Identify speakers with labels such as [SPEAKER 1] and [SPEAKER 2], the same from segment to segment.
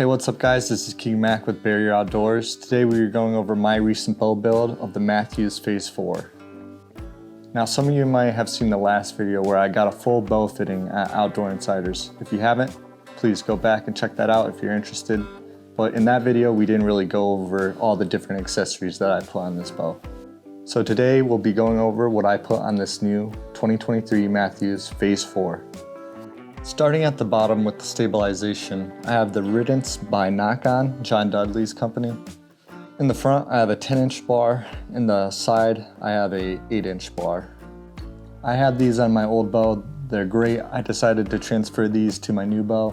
[SPEAKER 1] Hey, what's up guys? This is King Mac with Barrier Outdoors. Today we are going over my recent bow build of the Matthews Phase 4. Now some of you might have seen the last video where I got a full bow fitting at Outdoor Insiders. If you haven't, please go back and check that out if you're interested. But in that video we didn't really go over all the different accessories that I put on this bow. So today we'll be going over what I put on this new 2023 Matthews Phase 4. Starting at the bottom with the stabilization, I have the Riddance by Knock On, John Dudley's company. In the front, I have a 10-inch bar. In the side, I have a 8-inch bar. I had these on my old bow. They're great. I decided to transfer these to my new bow.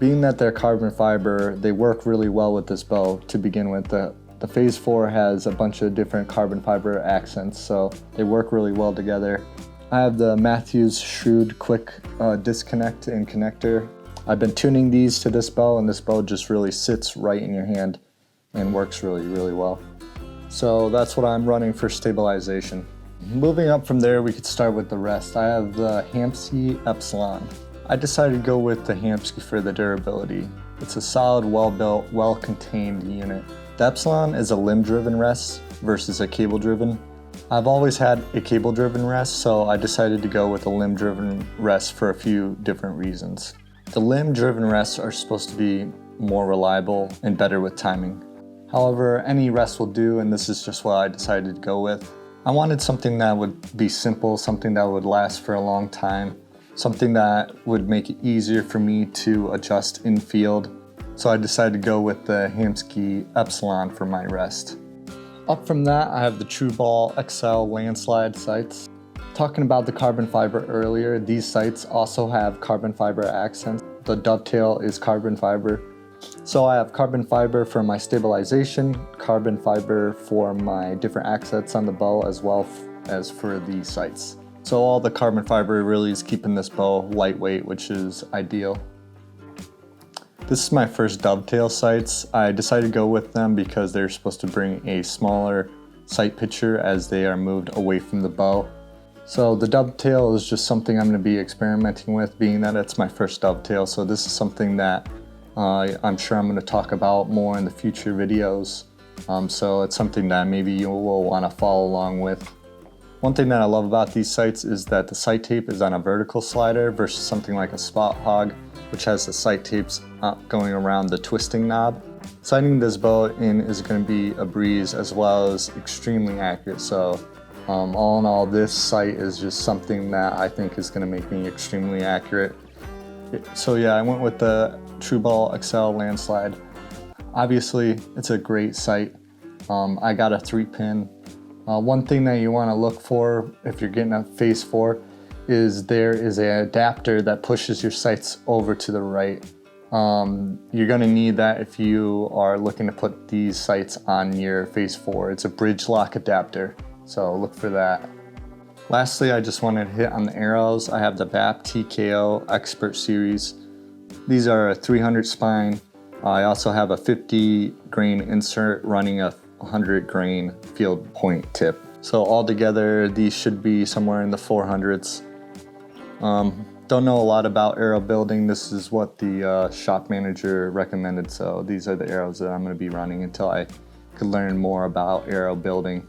[SPEAKER 1] Being that they're carbon fiber, they work really well with this bow to begin with. The Phase 4 has a bunch of different carbon fiber accents, so they work really well together. I have the Matthews Shrewd Quick disconnect and connector. I've been tuning these to this bow, and this bow just really sits right in your hand and works really well. So that's what I'm running for stabilization. Moving up from there, we could start with the rest. I have the Hamskea Epsilon. I decided to go with the Hamskea for the durability. It's a solid, well-built, well-contained unit. The Epsilon is a limb-driven rest versus a cable-driven. I've always had a cable-driven rest, so I decided to go with a limb-driven rest for a few different reasons. The limb-driven rests are supposed to be more reliable and better with timing. However, any rest will do, and this is just what I decided to go with. I wanted something that would be simple, something that would last for a long time, something that would make it easier for me to adjust in field. So I decided to go with the Hamskea Epsilon for my rest. Up from that, I have the TrueBall XL landslide sights. Talking about the carbon fiber earlier, these sights also have carbon fiber accents. The dovetail is carbon fiber. So I have carbon fiber for my stabilization, carbon fiber for my different accents on the bow, as well as for the sights. So all the carbon fiber really is keeping this bow lightweight, which is ideal. This is my first dovetail sights. I decided to go with them because they're supposed to bring a smaller sight picture as they are moved away from the bow. So the dovetail is just something I'm going to be experimenting with, being that it's my first dovetail. So this is something that I'm sure I'm going to talk about more in the future videos. So it's something that maybe you will want to follow along with. One thing that I love about these sights is that the sight tape is on a vertical slider versus something like a Spot Hog, which has the sight tapes going around the twisting knob. Sighting this bow in is going to be a breeze, as well as extremely accurate. So all in all, this sight is just something that I think is going to make me extremely accurate. So yeah, I went with the TrueBall XL landslide. Obviously, it's a great sight. I got a 3-pin. One thing that you want to look for if you're getting a Phase 4 is there is an adapter that pushes your sights over to the right. You're going to need that if you are looking to put these sights on your Phase 4. It's a bridge lock adapter, so look for that. Lastly, I just wanted to hit on the arrows. I have the BAP TKO Expert Series. These are a 300 spine. I also have a 50 grain insert running a 100 grain field point tip. So altogether, these should be somewhere in the 400s. Don't know a lot about arrow building. This is what the shop manager recommended, so these are the arrows that I'm going to be running until I could learn more about arrow building.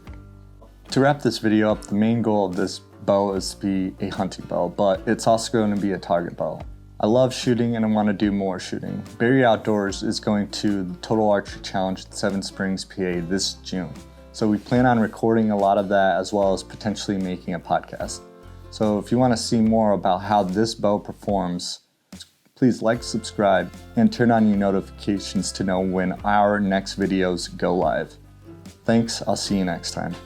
[SPEAKER 1] To wrap this video up, the main goal of this bow is to be a hunting bow, but it's also going to be a target bow. I love shooting and I want to do more shooting. Barrier Outdoors is going to the Total Archery Challenge in Seven Springs, PA this June. So we plan on recording a lot of that, as well as potentially making a podcast. So if you want to see more about how this bow performs, please like, subscribe, and turn on your notifications to know when our next videos go live. Thanks, I'll see you next time.